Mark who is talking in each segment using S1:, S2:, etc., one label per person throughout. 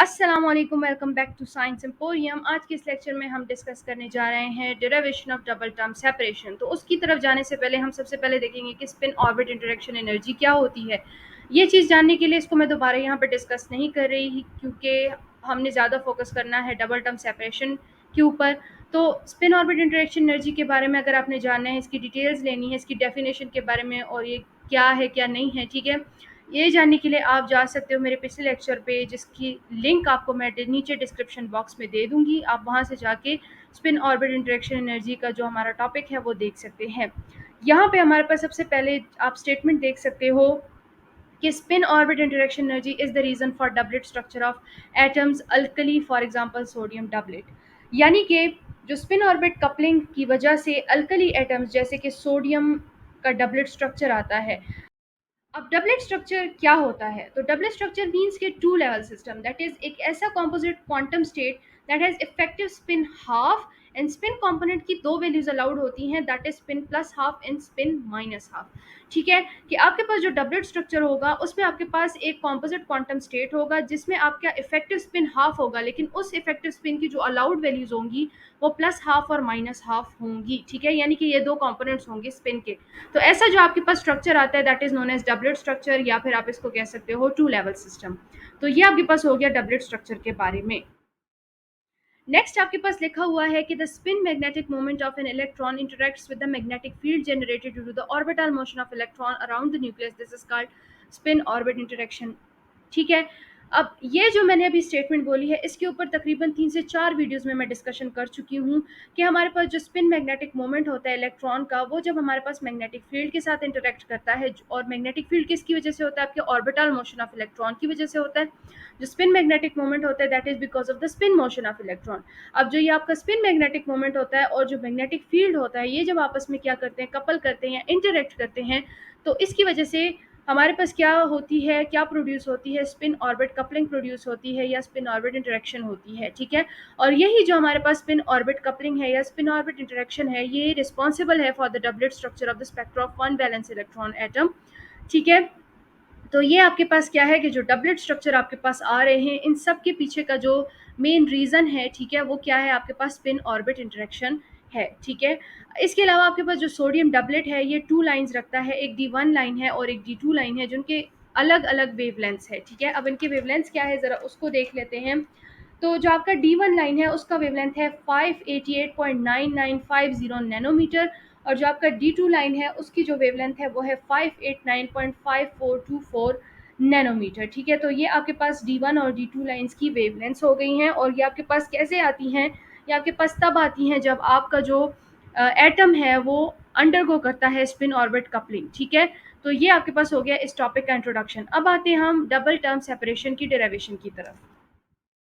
S1: अस्सलाम वालेकुम, welcome back to Science Emporium. आज के इस लेक्चर में हम डिस्कस करने जा रहे हैं derivation of double term separation. तो उसकी तरफ जाने से पहले हम सबसे पहले देखेंगे कि स्पिन ऑर्बिट इंटरेक्शन एनर्जी क्या होती है। ये चीज़ जानने के लिए इसको मैं दोबारा यहाँ पर डिस्कस नहीं कर रही क्योंकि हमने ज़्यादा फोकस करना है डबल टर्म सेपरेशन के ऊपर। तो स्पिन ऑर्बिट इंटरेक्शन एनर्जी के बारे में अगर आपने जानना है, इसकी डिटेल्स लेनी है, इसकी डेफिनेशन के बारे में और ये क्या है क्या नहीं है, ठीक है, ये जानने के लिए आप जा सकते हो मेरे पिछले लेक्चर पे, जिसकी लिंक आपको मैं नीचे डिस्क्रिप्शन बॉक्स में दे दूंगी। आप वहां से जाके स्पिन ऑर्बिट इंटरेक्शन एनर्जी का जो हमारा टॉपिक है वो देख सकते हैं। यहाँ पे हमारे पास सबसे पहले आप स्टेटमेंट देख सकते हो कि spin orbit interaction energy is the reason for doublet structure of atoms alkali, for example sodium doublet. यानी कि जो स्पिन ऑर्बिट कपलिंग की वजह से अल्कली एटम्स जैसे कि सोडियम का डबलेट स्ट्रक्चर आता है। अब डबलेट स्ट्रक्चर क्या होता है? तो डबलेट स्ट्रक्चर मीन्स के two level system, that is एक ऐसा composite quantum state that has effective spin half and spin component की दो वैल्यूज अलाउड होती हैं, that is spin plus half and spin minus half. ठीक है, कि आपके पास जो डबलेट स्ट्रक्चर होगा उसमें आपके पास एक कॉम्पोजिट क्वांटम स्टेट होगा जिसमें आपका इफेक्टिव स्पिन हाफ होगा, लेकिन उस इफेक्टिव स्पिन की जो अलाउड वैल्यूज होंगी वो प्लस हाफ और माइनस हाफ होंगी। ठीक है, यानी कि ये दो कंपोनेंट्स होंगे स्पिन के। तो ऐसा जो आपके पास स्ट्रक्चर आता है that is known as doublet structure, या फिर आप इसको कह सकते हो टू लेवल सिस्टम। तो ये आपके पास हो गया डबलेट स्ट्रक्चर के बारे में। नेक्स्ट आपके पास लिखा हुआ है कि the spin magnetic moment of an electron interacts with the magnetic field generated due to the orbital motion of electron around the nucleus, this is called spin orbit interaction. ठीक है, अब ये जो मैंने अभी स्टेटमेंट बोली है इसके ऊपर तकरीबन 3 से 4 वीडियोस में मैं डिस्कशन कर चुकी हूँ कि हमारे पास जो स्पिन मैग्नेटिक मोमेंट होता है इलेक्ट्रॉन का, वो जब हमारे पास मैग्नेटिक फील्ड के साथ इंटरेक्ट करता है, और मैग्नेटिक फील्ड किसकी वजह से होता है? आपके ऑर्बिटल मोशन ऑफ इलेक्ट्रॉन की वजह से होता है। जो स्पिन मैग्नेटिक मोमेंट होता है that is because of the spin motion of electron. अब जो ये आपका स्पिन मैग्नेटिक मोमेंट होता है और जो मैग्नेटिक फील्ड होता है, ये जब आपस में क्या करते हैं, कपल करते हैं या इंटरेक्ट करते हैं, तो इसकी वजह से हमारे पास क्या होती है, क्या प्रोड्यूस होती है? स्पिन ऑर्बिट कपलिंग प्रोड्यूस होती है या स्पिन ऑर्बिट इंटरेक्शन होती है। ठीक है, और यही जो हमारे पास स्पिन ऑर्बिट कपलिंग है या स्पिन ऑर्बिट इंटरेक्शन है, ये रिस्पॉन्सिबल है for the doublet structure of the spectra of one valence electron atom. ठीक है, तो ये आपके पास क्या है कि जो डबलेट स्ट्रक्चर आपके पास आ रहे हैं, इन सब के पीछे का जो मेन रीज़न है, ठीक है, वो क्या है? आपके पास स्पिन ऑर्बिट इंटरेक्शन है। ठीक है, इसके अलावा आपके पास जो सोडियम डबलेट है ये 2 लाइंस रखता है, एक D1 लाइन है और एक D2 लाइन है, जिनके अलग अलग वेवलेंथ्स है। ठीक है, अब इनके वेवलेंथ्स क्या है ज़रा उसको देख लेते हैं। तो जो आपका D1 लाइन है उसका वेवलेंथ है 588.9950 नैनोमीटर, और जो आपका D2 लाइन है उसकी जो वेवलेंथ है वो है 589.5424 नैनोमीटर। ठीक है, तो ये आपके पास D1 और D2 लाइंस की वेवलेंथ्स हो गई हैं। और ये आपके पास कैसे आती हैं? ये आपके पास तब आती हैं जब आपका जो एटम है वो अंडरगो करता है स्पिन ऑर्बिट कपलिंग। ठीक है, तो ये आपके पास हो गया इस टॉपिक का इंट्रोडक्शन। अब आते हैं हम डबल टर्म सेपरेशन की डेरिवेशन की तरफ।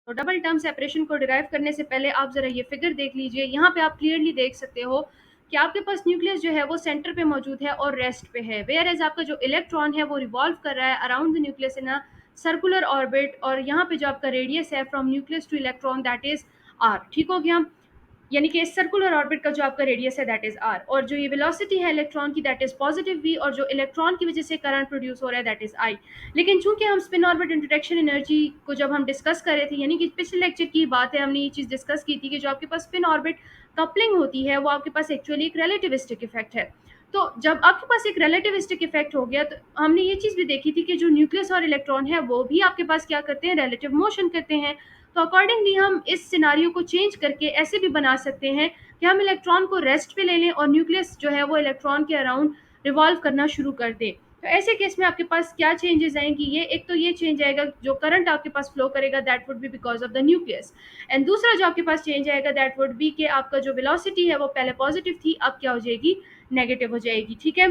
S1: तो डबल टर्म सेपरेशन को डिराइव करने से पहले आप ज़रा ये फिगर देख लीजिए। यहाँ पे आप क्लियरली देख सकते हो कि आपके पास न्यूक्लियस जो है वो सेंटर पे मौजूद है और रेस्ट पे है, वेयर एज आपका जो इलेक्ट्रॉन है वो रिवॉल्व कर रहा है around the nucleus in a circular orbit, और यहाँ पे जो आपका रेडियस है from nucleus to electron that is R. ठीक हो गया, यानी कि इस सर्कुलर ऑर्बिट का जो आपका रेडियस है दैट इज आर, और जो ये वेलोसिटी है इलेक्ट्रॉन की दैट इज पॉजिटिव वी, और जो इलेक्ट्रॉन की वजह से करंट प्रोड्यूस हो रहा है दैट इज आई। लेकिन चूंकि हम स्पिन ऑर्बिट इंटरेक्शन एनर्जी को जब हम डिस्कस कर रहे थे, यानी कि पिछले लेक्चर की बात है, हमने ये चीज़ डिस्कस की थी कि जो आपके पास स्पिन ऑर्बिट कपलिंग होती है वो आपके पास एक्चुअली एक रिलेटिविस्टिक इफेक्ट है। तो जब आपके पास एक रिलेटिविस्टिक इफेक्ट हो गया तो हमने ये चीज़ भी देखी थी कि जो न्यूक्लियस और इलेक्ट्रॉन है वो भी आपके पास क्या करते हैं? रिलेटिव मोशन करते हैं। तो अकॉर्डिंगली हम इस सिनारियो को चेंज करके ऐसे भी बना सकते हैं कि हम इलेक्ट्रॉन को रेस्ट पे ले लें और न्यूक्लियस जो है वो इलेक्ट्रॉन के अराउंड रिवॉल्व करना शुरू कर दे। तो ऐसे केस में आपके पास क्या चेंजेस आएंगी? ये एक तो ये चेंज आएगा, जो करंट आपके पास फ्लो करेगा that would be because of the nucleus, and दूसरा जो आपके पास चेंज आएगा दैट वुड बी कि आपका जो वेलोसिटी है वो पहले पॉजिटिव थी, अब क्या हो जाएगी? नेगेटिव हो जाएगी। ठीक है,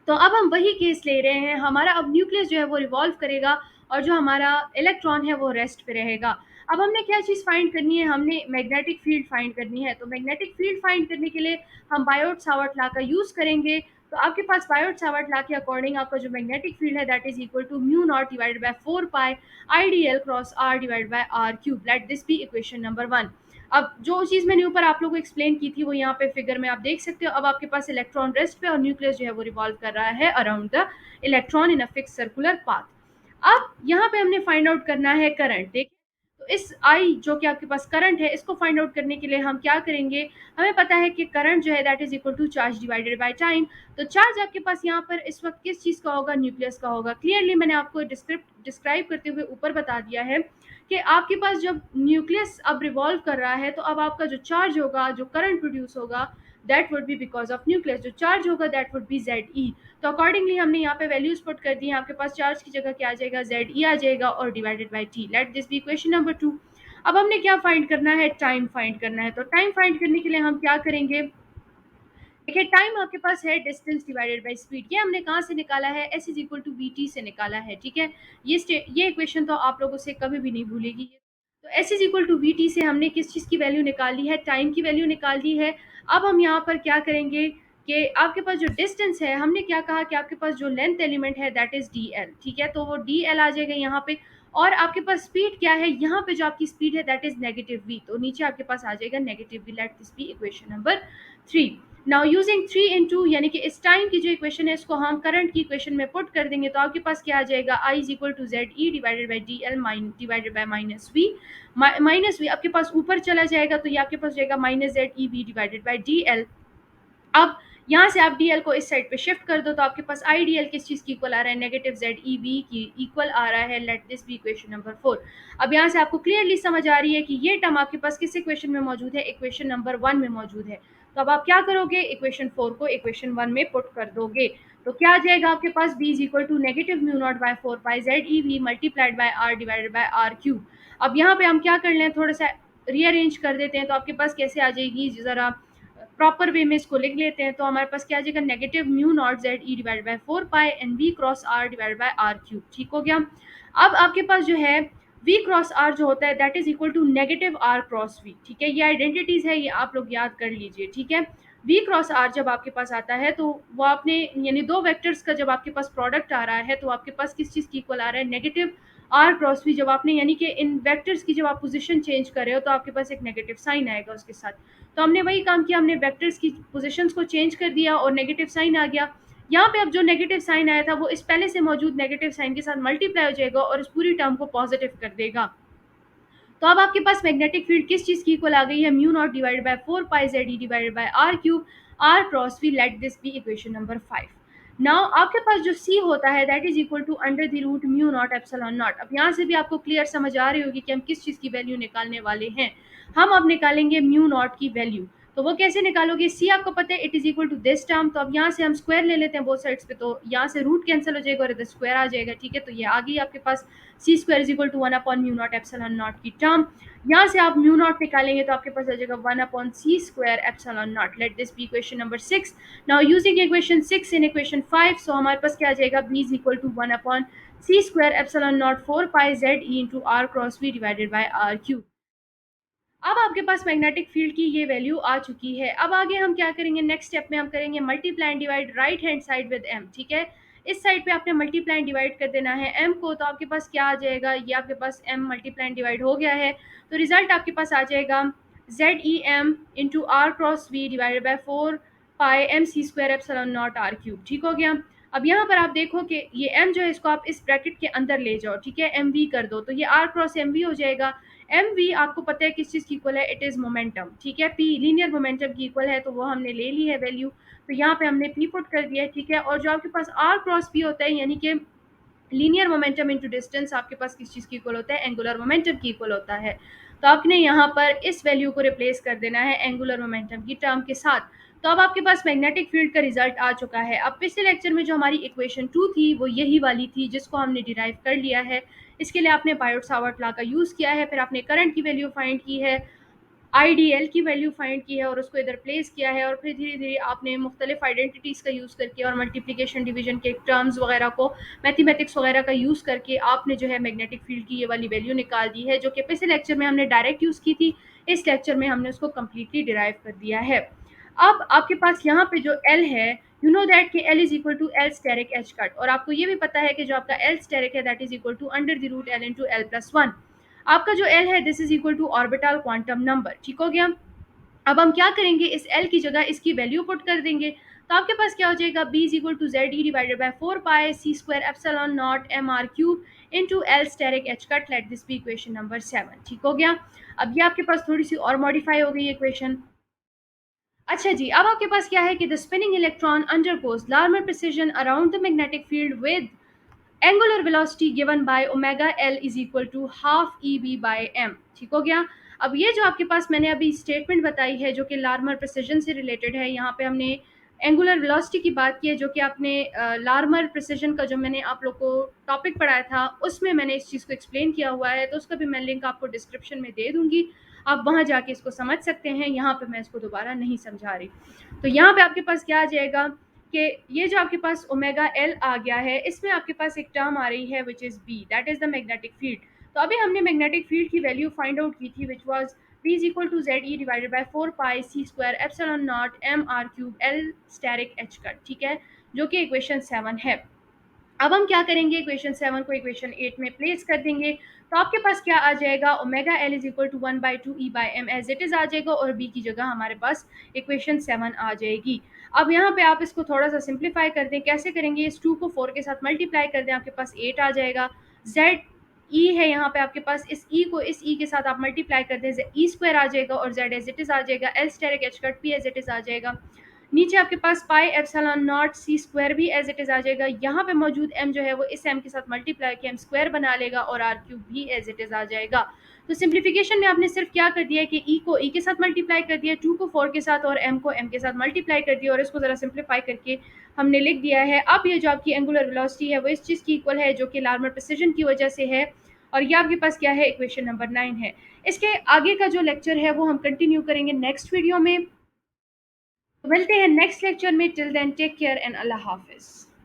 S1: तो अब हम वही केस ले रहे हैं, हमारा अब न्यूक्लियस जो है वो रिवॉल्व करेगा और जो हमारा इलेक्ट्रॉन है वो रेस्ट पे रहेगा। अब हमने क्या चीज़ फाइंड करनी है? हमने मैग्नेटिक फील्ड फाइंड करनी है। तो मैग्नेटिक फील्ड फाइंड करने के लिए हम बायोट सावर्ट लॉ का यूज़ करेंगे। तो आपके पास बायोट सावर्ट लॉ के अकॉर्डिंग आपका जो मैग्नेटिक फील्ड है that is equal to mu naught divided by 4 pi I D L cross R divide by R cube, let this be equation number 1। अब जो चीज़ मैंने ऊपर आप लोगों को एक्सप्लेन की थी वो यहाँ पे फिगर में आप देख सकते हो। अब आपके पास इलेक्ट्रॉन रेस्ट पे और न्यूक्लियस जो है वो रिवॉल्व कर रहा है around the electron in a fix circular path. अब यहाँ पे हमने फाइंड आउट करना है करंट। देखिए तो इस आई जो कि आपके पास करंट है, इसको फाइंड आउट करने के लिए हम क्या करेंगे, हमें पता है कि करंट जो है that is equal to charge divided by time. तो चार्ज आपके पास यहाँ पर इस वक्त किस चीज़ का होगा, न्यूक्लियस का होगा। क्लियरली मैंने आपको डिस्क्राइब करते हुए ऊपर बता दिया है कि आपके पास जब न्यूक्लियस अब रिवॉल्व कर रहा है तो अब आपका जो चार्ज होगा, जो करंट प्रोड्यूस होगा, that would be because of nucleus. जो चार्ज होगा दैट वुड बी जेड ई। तो अकॉर्डिंगली हमने यहाँ पे वैल्यूज पुट कर दी है। आपके पास चार्ज की जगह क्या आ जाएगा, जेड ई आ जाएगा और divided by T. Let this be equation number 2। अब हमने क्या फाइंड करना है, टाइम फाइंड करना है। तो टाइम फाइंड करने के लिए हम क्या करेंगे, देखिए टाइम आपके पास है डिस्टेंस डिवाइडेड बाय स्पीड। ये हमने कहाँ से निकाला है, S is equal to V T से निकाला है। ठीक है, ये इक्वेशन तो आप लोगों से कभी भी नहीं भूलेगी। तो S is equal to V T से हमने किस चीज़ की वैल्यू निकाली है, टाइम की वैल्यू निकाल दी है। अब हम यहाँ पर क्या करेंगे कि आपके पास जो डिस्टेंस है, हमने क्या कहा कि आपके पास जो लेंथ एलिमेंट है दैट इज डी एल। ठीक है, तो वो डी एल आ जाएगा यहाँ पे। और आपके पास स्पीड क्या है, यहाँ पे जो आपकी स्पीड है दैट इज नेगेटिव वी, तो नीचे आपके पास आ जाएगा negative V. Let this be equation number 3। Now using 3 into, यानी कि इस टाइम की जो इक्वेशन है इसको हम करंट की इक्वेशन में पुट कर देंगे। तो आपके पास क्या आ जाएगा, I is equal to Z E divided by D L divided by minus V. Minus V आपके पास ऊपर चला जाएगा तो ये आपके पास जाएगा minus Z E we divided by D L. अब यहाँ से आप डी एल को इस साइड पे शिफ्ट कर दो तो आपके पास आई डी एल किस चीज़ की इक्वल आ रहा है, नेगेटिव जेड ई बी की इक्वल आ रहा है। Let this be equation number 4। अब यहाँ से आपको क्लियरली समझ आ रही है कि ये टर्म आपके पास किस इक्वेशन में मौजूद है, इक्वेशन नंबर 1 में मौजूद है। तो अब आप क्या करोगे, इक्वेशन 4 को इक्वेशन 1 में पुट कर दोगे। तो क्या आ जाएगा आपके पास, B is equal to negative mu not by 4 pi Z E V multiplied by R divided by R cube. अब यहाँ पे हम क्या कर लें, थोड़ा सा रीअरेंज कर देते हैं। तो आपके पास कैसे आ जाएगी, ज़रा प्रॉपर वे में इसको लिख लेते हैं। तो हमारे पास क्या आ जाएगा, negative mu naught Z E divide by 4 pi N V cross R divide by R cube. ठीक हो गया। अब आपके पास जो है वी क्रॉस आर जो होता है that is equal to negative R cross V. ठीक है, ये आइडेंटिटीज है, ये आप लोग याद कर लीजिए। ठीक है, वी क्रॉस आर जब आपके पास आता है तो वो आपने, यानी दो वेक्टर्स का जब आपके पास प्रोडक्ट आ रहा है तो आपके पास किस चीज़ की इक्वल आ रहा है, नेगेटिव आर क्रॉस वी। जब आपने, यानी कि इन वेक्टर्स की जब आप पोजीशन चेंज कर रहे हो तो आपके पास एक नेगेटिव साइन आएगा उसके साथ। तो हमने वही काम किया, हमने वेक्टर्स की पोजीशंस को चेंज कर दिया और नेगेटिव साइन आ गया। यहाँ पे अब जो नेगेटिव साइन आया था वो इस पहले से मौजूद नेगेटिव साइन के साथ मल्टीप्लाई हो जाएगा और इस पूरी टर्म को पॉजिटिव कर देगा। तो अब आपके पास मैग्नेटिक फील्ड किस चीज़ की इक्वल आ गई है, mu naught divided by 4 pi Z E divided by R cube R cross V. Let this be equation number 5। Now आपके पास जो सी होता है that is equal to under the root mu not epsilon naught. अब यहाँ से भी आपको क्लियर समझ आ रही होगी कि हम किस चीज़ की वैल्यू निकालने वाले हैं। हम अब निकालेंगे म्यू नॉट की वैल्यू। तो वो कैसे निकालोगे, सी आपको पता है it is equal to this term. तो अब यहाँ से हम स्क्वायर ले लेते हैं बोथ साइड्स पे, तो यहाँ से रूट कैंसिल हो जाएगा और इधर स्क्वायर आ जाएगा। ठीक है, तो ये आ गई आपके पास C square is equal to 1 upon mu not epsilon not की टर्म। यहाँ से आप म्यू नॉट निकालेंगे तो आपके पास आ जाएगा 1 upon C square epsilon naught. Let this be equation number 6। Now using equation 6 in equation 5, so हमारे पास क्या आ जाएगा, B is equal to 1 upon C square epsilon naught 4 pi Z E into R cross V divided by R cube. अब आपके पास magnetic field की ये value आ चुकी है। अब आगे हम क्या करेंगे, नेक्स्ट स्टेप में हम करेंगे multiply and divide right hand side with M. ठीक है, इस साइड पे आपने मल्टीप्लाई एंड डिवाइड कर देना है एम को। तो आपके पास क्या आ जाएगा, ये आपके पास एम मल्टीप्लाई एंड डिवाइड हो गया है। तो रिजल्ट आपके पास आ जाएगा Z E M into R cross V divided by 4 pi M C square epsilon naught R cube. ठीक हो गया। अब यहाँ पर आप देखो कि ये m जो है इसको आप इस ब्रैकेट के अंदर ले जाओ। ठीक है, एम वी कर दो तो ये r क्रॉस एम वी हो जाएगा। एम वी आपको पता है किस चीज़ की इक्वल है, इट इज़ मोमेंटम। ठीक है, पी लीनियर मोमेंटम की इक्वल है, तो वो हमने ले ली है वैल्यू। तो यहाँ पे हमने पी पुट कर दिया है। ठीक है, और जो आपके पास आर क्रॉस पी होता है, यानी कि लीनियर मोमेंटम इनटू डिस्टेंस, आपके पास किस चीज़ की इक्वल होता है, एंगुलर मोमेंटम की इक्वल होता है। तो आपने यहाँ पर इस वैल्यू को रिप्लेस कर देना है एंगुलर मोमेंटम की टर्म के साथ। तो अब आपके पास मैग्नेटिक फील्ड का रिजल्ट आ चुका है। अब पिछले लेक्चर में जो हमारी इक्वेशन 2 थी वो यही वाली थी जिसको हमने डिराइव कर लिया है। इसके लिए आपने बायोट सावर्ट लॉ का यूज़ किया है, फिर आपने करंट की वैल्यू फाइंड की है, आईडीएल की वैल्यू फाइंड की है और उसको इधर प्लेस किया है, और फिर धीरे धीरे आपने मुख्तलिफ आइडेंटिटीज़ का यूज़ करके और मल्टीप्लिकेशन डिवीजन के टर्म्स वगैरह को, मैथमेटिक्स वगैरह का यूज़ करके आपने जो है मैग्नेटिक फील्ड की ये वाली वैल्यू निकाल दी है, जो कि पिछले लेक्चर में हमने डायरेक्ट यूज़ की थी। इस लेक्चर में हमने उसको कम्प्लीटली डिराइव कर दिया है। अब आपके पास यहाँ पे जो एल है, यू नो दैट कि L is equal to L steric H cut, और आपको ये भी पता है कि जो आपका एल स्टेरिक है that is equal to under the root L into L plus 1। आपका जो एल है this is equal to orbital quantum number. ठीक हो गया। अब हम क्या करेंगे, इस एल की जगह इसकी वैल्यू पुट कर देंगे। तो आपके पास क्या हो जाएगा, B is equal to Z E divided by 4 pi C square epsilon naught M R cube into L steric H cut, let this be equation number 7। ठीक हो गया। अब ये आपके पास थोड़ी सी और मॉडिफाई हो गई इक्वेशन। अच्छा जी, अब आपके पास क्या है कि the spinning electron undergoes Larmor precession around the magnetic field with angular velocity given by omega L is equal to half E B by M. ठीक हो गया। अब ये जो आपके पास मैंने अभी स्टेटमेंट बताई है जो कि लार्मर प्रिसिजन से रिलेटेड है, यहाँ पे हमने एंगुलर वेलोसिटी की बात की है, जो कि आपने लार्मर प्रिसिजन का जो मैंने आप लोग को टॉपिक पढ़ाया था उसमें मैंने इस चीज़ को एक्सप्लेन किया हुआ है, तो उसका भी मैं लिंक आपको डिस्क्रिप्शन में दे दूंगी, आप वहाँ जाके इसको समझ सकते हैं। यहाँ पे मैं इसको दोबारा नहीं समझा रही। तो यहाँ पे आपके पास क्या आ जाएगा कि ये जो आपके पास ओमेगा एल आ गया है, इसमें आपके पास एक टर्म आ रही है which is B, that is the magnetic field. तो अभी हमने मैग्नेटिक फील्ड की वैल्यू फाइंड आउट की थी which was B is equal to Z E divided by 4 pi C square epsilon naught M R cube L steric H cut. ठीक है, जो कि इक्वेशन 7 है। अब हम क्या करेंगे, इक्वेशन 7 को इक्वेशन 8 में प्लेस कर देंगे। तो आपके पास क्या आ जाएगा, omega L is equal to 1/2 E/m as it is आ जाएगा, और बी की जगह हमारे पास इक्वेशन 7 आ जाएगी। अब यहाँ पे आप इसको थोड़ा सा सिंप्लीफाई कर दें, कैसे करेंगे, इस 2 को 4 के साथ मल्टीप्लाई कर दें, आपके पास 8 आ जाएगा। जेड ई है यहाँ पे आपके पास, इस ई को इस ई के साथ आप मल्टीप्लाई कर दें, ई स्क्वायर आ जाएगा और जेड एज इट इज़ आ जाएगा, L steric H cut P as it is आ जाएगा। नीचे आपके पास pi epsilon not C square भी एज इट इज आ जाएगा। यहाँ पे मौजूद एम जो है वो इस एम के साथ मल्टीप्लाई किया एम स्क्वायर बना लेगा, और आर क्यूब भी एज इट इज आ जाएगा। तो सिंप्लीफिकेशन में आपने सिर्फ क्या कर दिया है कि ई को ई के साथ मल्टीप्लाई कर दिया, 2 को 4 के साथ, और एम को एम के साथ मल्टीप्लाई कर दिया, और इसको ज़रा सिंप्लीफाई करके हमने लिख दिया है। अब ये जो आपकी एंगुलर वेलोसिटी है वो इस चीज़ की इक्वल है जो कि लार्मर प्रिसिजन की वजह से है, और ये आपके पास क्या है, इक्वेशन नंबर 9 है। इसके आगे का जो लेक्चर है वो हम कंटिन्यू करेंगे नेक्स्ट वीडियो में। मिलते हैं नेक्स्ट लेक्चर में। Till then take care and अल्लाह हाफिज़।